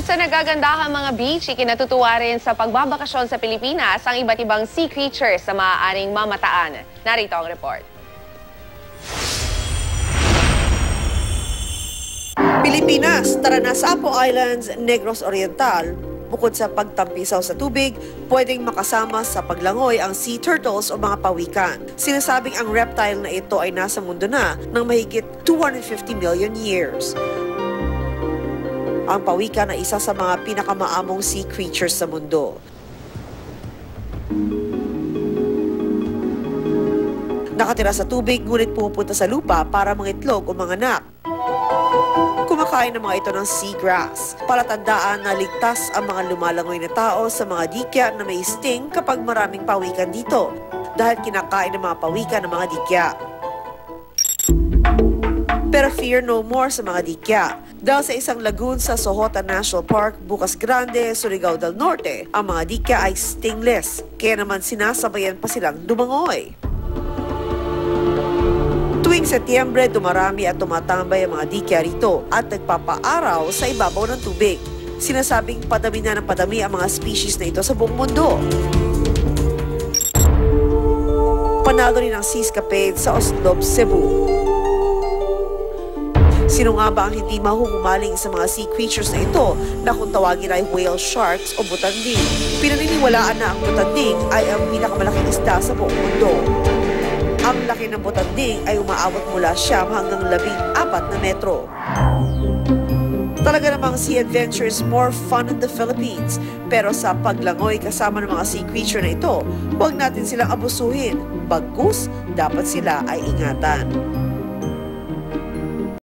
Sa nagagandahang mga beach, ikinatutuwa rin sa pagbabakasyon sa Pilipinas ang iba't ibang sea creatures na maaaring mamataan. Narito ang report. Pilipinas, tara na sa Apo Islands, Negros Oriental. Bukod sa pagtampisaw sa tubig, pwedeng makasama sa paglangoy ang sea turtles o mga pawikan. Sinasabing ang reptile na ito ay nasa mundo na ng mahigit 250 million years. Ang pawikan ay isa sa mga pinakamaamong sea creatures sa mundo. Nakatira sa tubig, ngunit pumupunta sa lupa para mangitlog o manganak. Kumakain ng mga ito ng seagrass. Palatandaan na ligtas ang mga lumalangoy na tao sa mga dikya na may sting kapag maraming pawikan dito dahil kinakain ng mga pawikan ng mga dikya. Pero fear no more sa mga dikya. Dahil sa isang lagoon sa Sohota National Park, Bukas Grande, Surigao del Norte, ang mga dikya ay stingless, kaya naman sinasabayan pa silang lumangoy. Tuwing Setyembre, dumarami at tumatambay ang mga dikya rito at nagpapaaraw sa ibabaw ng tubig. Sinasabing padami na ng padami ang mga species na ito sa buong mundo. Panalo rin ang seascapade sa Oslob, Cebu. Sino nga ba ang hindi mahuhumaling sa mga sea creatures na ito na kung tawagin ay whale sharks o butanding? Pinaniniwalaan na ang butanding ay ang pinakamalaking isda sa buong mundo. Ang laki ng butanding ay umaabot mula 9 hanggang 14 na metro. Talaga namang sea adventure is more fun in the Philippines. Pero sa paglangoy kasama ng mga sea creature na ito, huwag natin silang abusuhin. Bagkus, dapat sila ay ingatan.